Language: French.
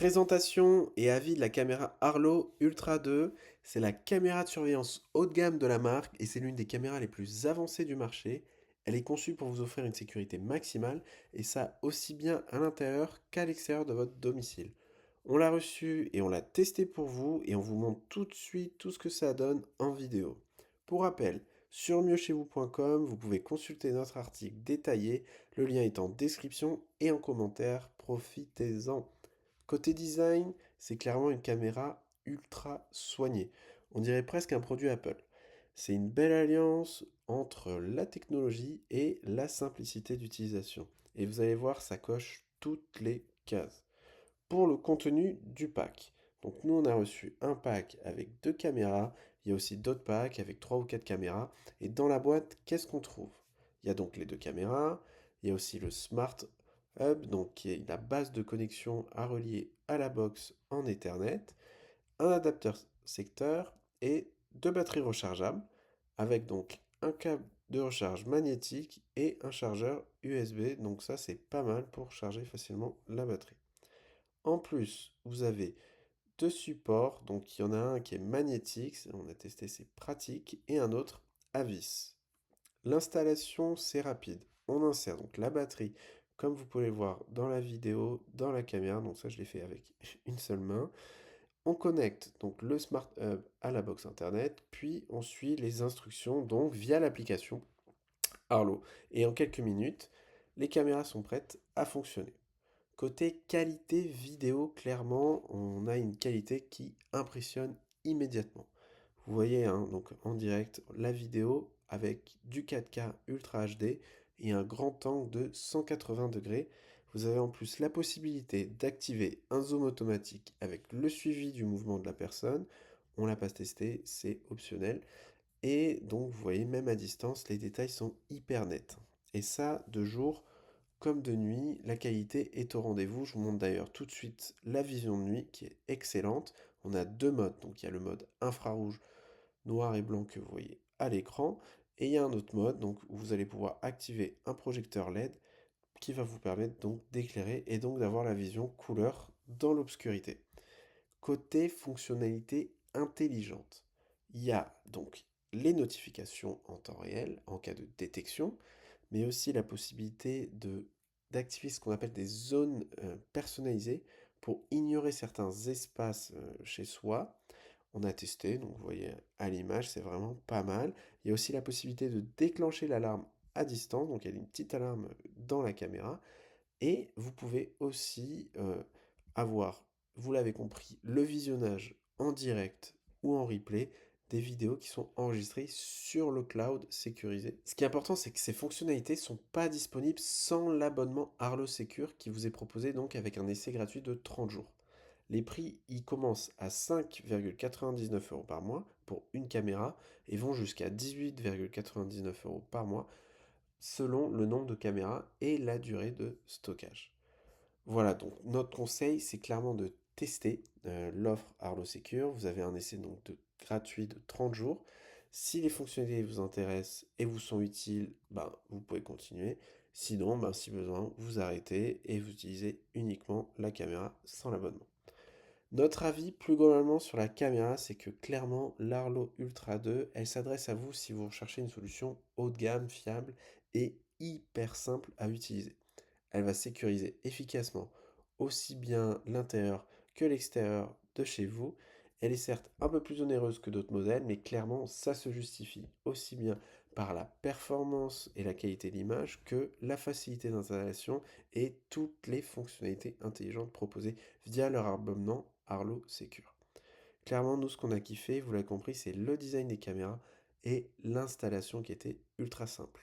Présentation et avis de la caméra Arlo Ultra 2. C'est la caméra de surveillance haut de gamme de la marque et c'est l'une des caméras les plus avancées du marché. Elle est conçue pour vous offrir une sécurité maximale et ça aussi bien à l'intérieur qu'à l'extérieur de votre domicile. On l'a reçue et on l'a testée pour vous et on vous montre tout de suite tout ce que ça donne en vidéo. Pour rappel, sur mieuxchez-vous.com, vous pouvez consulter notre article détaillé, le lien est en description et en commentaire, profitez-en. Côté design, c'est clairement une caméra ultra soignée. On dirait presque un produit Apple. C'est une belle alliance entre la technologie et la simplicité d'utilisation. Et vous allez voir, ça coche toutes les cases. Pour le contenu du pack. Donc nous, on a reçu un pack avec deux caméras. Il y a aussi d'autres packs avec trois ou quatre caméras. Et dans la boîte, qu'est-ce qu'on trouve? Il y a donc les deux caméras. Il y a aussi le Smart Hub, donc qui est la base de connexion à relier à la box en Ethernet, un adapteur secteur et deux batteries rechargeables, avec donc un câble de recharge magnétique et un chargeur USB. Donc ça, c'est pas mal pour charger facilement la batterie. En plus, vous avez deux supports, donc il y en a un qui est magnétique, on a testé, c'est pratique, et un autre à vis. L'installation, c'est rapide. On insère donc la batterie, comme vous pouvez le voir dans la vidéo, dans la caméra, donc ça je l'ai fait avec une seule main. On connecte donc le Smart Hub à la box internet, puis on suit les instructions donc via l'application Arlo. Et en quelques minutes, les caméras sont prêtes à fonctionner. Côté qualité vidéo, clairement, on a une qualité qui impressionne immédiatement. Vous voyez, hein, donc en direct, la vidéo avec du 4K Ultra HD et un grand angle de 180 degrés. Vous avez en plus la possibilité d'activer un zoom automatique avec le suivi du mouvement de la personne. On l'a pas testé, c'est optionnel. Et donc, vous voyez, même à distance, les détails sont hyper nets. Et ça, de jour comme de nuit, la qualité est au rendez-vous. Je vous montre d'ailleurs tout de suite la vision de nuit qui est excellente. On a deux modes. Donc, il y a le mode infrarouge noir et blanc que vous voyez à l'écran. Et il y a un autre mode donc, où vous allez pouvoir activer un projecteur LED qui va vous permettre donc d'éclairer et donc d'avoir la vision couleur dans l'obscurité. Côté fonctionnalité intelligente, il y a donc les notifications en temps réel en cas de détection, mais aussi la possibilité d'activer ce qu'on appelle des zones personnalisées pour ignorer certains espaces chez soi. On a testé, donc vous voyez à l'image, c'est vraiment pas mal. Il y a aussi la possibilité de déclencher l'alarme à distance, donc il y a une petite alarme dans la caméra. Et vous pouvez aussi avoir, vous l'avez compris, le visionnage en direct ou en replay des vidéos qui sont enregistrées sur le cloud sécurisé. Ce qui est important, c'est que ces fonctionnalités ne sont pas disponibles sans l'abonnement Arlo Secure qui vous est proposé donc avec un essai gratuit de 30 jours. Les prix y commencent à 5,99 euros par mois pour une caméra et vont jusqu'à 18,99 euros par mois selon le nombre de caméras et la durée de stockage. Voilà, donc notre conseil, c'est clairement de tester l'offre Arlo Secure. Vous avez un essai donc gratuit de 30 jours. Si les fonctionnalités vous intéressent et vous sont utiles, ben, vous pouvez continuer. Sinon, ben, si besoin, vous arrêtez et vous utilisez uniquement la caméra sans l'abonnement. Notre avis plus globalement sur la caméra, c'est que clairement l'Arlo Ultra 2, elle s'adresse à vous si vous recherchez une solution haut de gamme, fiable et hyper simple à utiliser. Elle va sécuriser efficacement aussi bien l'intérieur que l'extérieur de chez vous. Elle est certes un peu plus onéreuse que d'autres modèles, mais clairement ça se justifie aussi bien par la performance et la qualité d'image que la facilité d'installation et toutes les fonctionnalités intelligentes proposées via leur abonnement Arlo Secure. Clairement, nous, ce qu'on a kiffé, vous l'avez compris, c'est le design des caméras et l'installation qui était ultra simple.